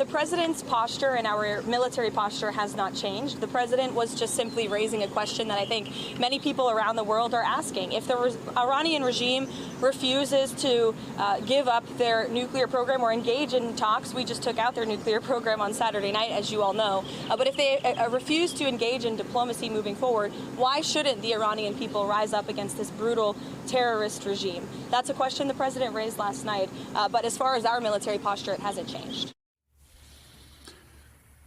The president's posture and our military posture has not changed. The president was just simply raising a question that I think many people around the world are asking. If the Iranian regime refuses to give up their nuclear program or engage in talks, we just took out their nuclear program on Saturday night, as you all know. But if they refuse to engage in diplomacy moving forward, why shouldn't the Iranian people rise up against this brutal terrorist regime? That's a question the president raised last night. But as far as our military posture, it hasn't changed.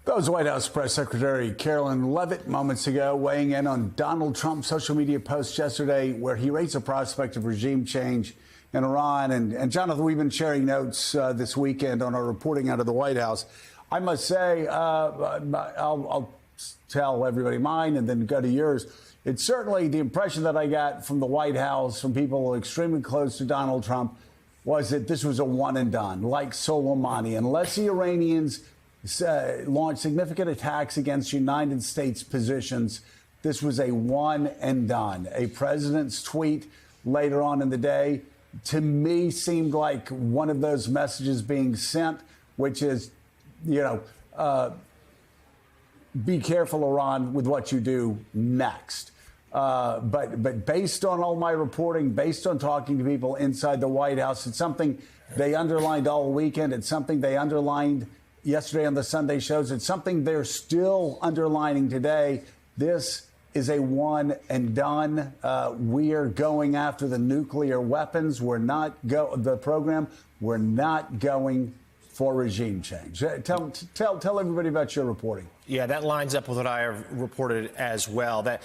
That was White House Press Secretary Carolyn Leavitt moments ago, weighing in on Donald Trump's social media post yesterday where he raised the prospect of regime change in Iran. And Jonathan, we've been sharing notes this weekend on our reporting out of the White House. I must say, I'll tell everybody mine and then go to yours. It's certainly the impression that I got from the White House, from people extremely close to Donald Trump, was that this was a one and done, like Soleimani. Unless the Iranians launch significant attacks against United States positions, this was a one and done. A president's tweet later on in the day, to me, seemed like one of those messages being sent, which is, be careful, Iran, with what you do next. But based on all my reporting, based on talking to people inside the White House, it's something they underlined all weekend. It's something they underlined yesterday on the Sunday shows. It's something they're still underlining today. This is a one and done. We are going after the nuclear weapons. We're not the program. We're not going for regime change. Tell everybody about your reporting. Yeah, that lines up with what I have reported as well. That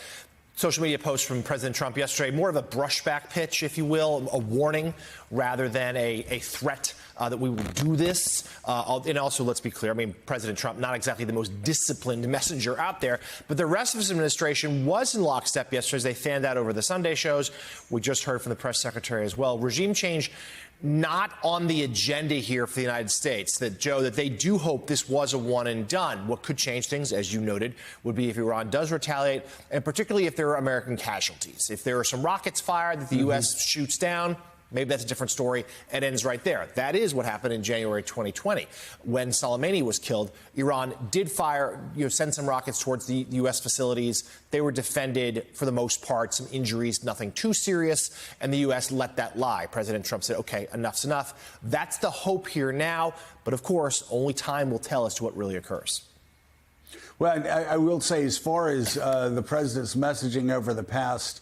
social media post from President Trump yesterday, more of a brushback pitch, if you will, a warning rather than a threat that we will do this. And also, let's be clear, I mean, President Trump, not exactly the most disciplined messenger out there, but the rest of his administration was in lockstep yesterday as they fanned out over the Sunday shows. We just heard from the press secretary as well. Regime change not on the agenda here for the United States. That, Joe, that they do hope this was a one and done. What could change things, as you noted, would be if Iran does retaliate, and particularly if there are American casualties. If there are some rockets fired that the U.S. shoots down, maybe that's a different story. It ends right there. That is what happened in January 2020. When Soleimani was killed, Iran did fire, send some rockets towards the U.S. facilities. They were defended for the most part, some injuries, nothing too serious, and the U.S. let that lie. President Trump said, okay, enough's enough. That's the hope here now. But of course, only time will tell as to what really occurs. Well, I will say, as far as the president's messaging over the past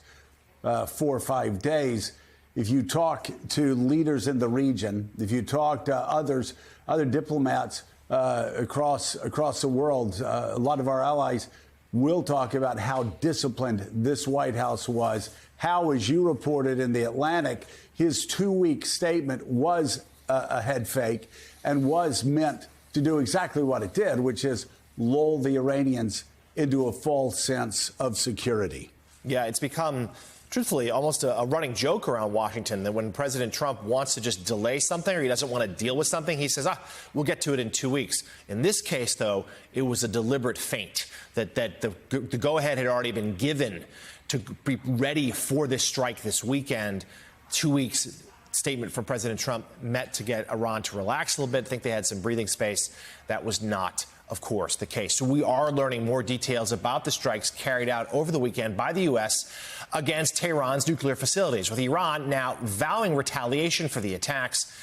4 or 5 days, if you talk to leaders in the region, if you talk to other diplomats across the world, a lot of our allies will talk about how disciplined this White House was, how, as you reported in The Atlantic, his 2-week statement was a head fake and was meant to do exactly what it did, which is lull the Iranians into a false sense of security. Yeah, it's become, truthfully, almost a running joke around Washington that when President Trump wants to just delay something or he doesn't want to deal with something, he says, we'll get to it in 2 weeks. In this case, though, it was a deliberate feint that the go-ahead had already been given to be ready for this strike this weekend. 2 weeks statement from President Trump meant to get Iran to relax a little bit. I think they had some breathing space. That was not, of course, the case. So we are learning more details about the strikes carried out over the weekend by the U.S. against Tehran's nuclear facilities, with Iran now vowing retaliation for the attacks.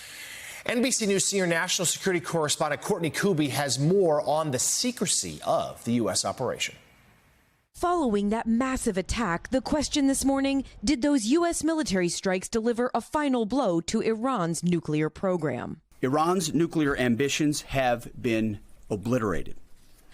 NBC News senior national security correspondent Courtney Kube has more on the secrecy of the U.S. operation. Following that massive attack, the question this morning, did those U.S. military strikes deliver a final blow to Iran's nuclear program? Iran's nuclear ambitions have been obliterated.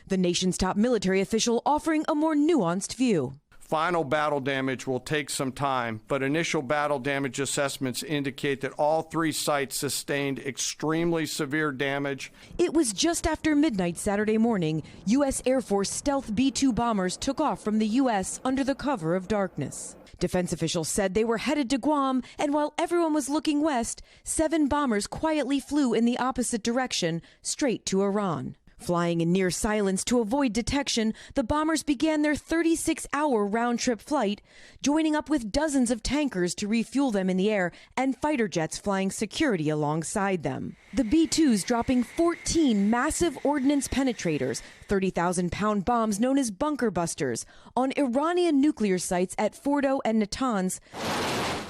The nation's top military official offering a more nuanced view. Final battle damage will take some time, but initial battle damage assessments indicate that all 3 sites sustained extremely severe damage. It was just after midnight Saturday morning, U.S. Air Force stealth B-2 bombers took off from the U.S. under the cover of darkness. Defense officials said they were headed to Guam, and while everyone was looking west, 7 bombers quietly flew in the opposite direction, straight to Iran. Flying in near silence to avoid detection, the bombers began their 36-hour round-trip flight, joining up with dozens of tankers to refuel them in the air and fighter jets flying security alongside them. The B-2s dropping 14 massive ordnance penetrators, 30,000-pound bombs known as bunker busters, on Iranian nuclear sites at Fordo and Natanz,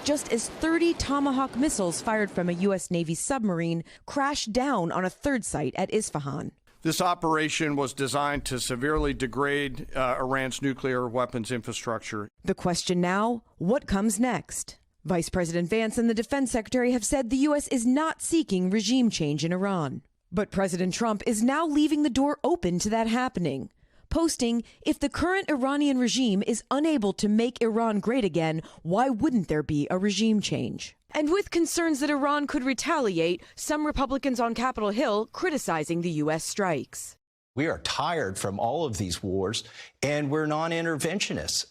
just as 30 Tomahawk missiles fired from a U.S. Navy submarine crashed down on a third site at Isfahan. This operation was designed to severely degrade Iran's nuclear weapons infrastructure. The question now, what comes next? Vice President Vance and the Defense Secretary have said the U.S. is not seeking regime change in Iran. But President Trump is now leaving the door open to that happening, posting, if the current Iranian regime is unable to make Iran great again, why wouldn't there be a regime change? And with concerns that Iran could retaliate, some Republicans on Capitol Hill criticizing the U.S. strikes. We are tired from all of these wars, and we're non-interventionists.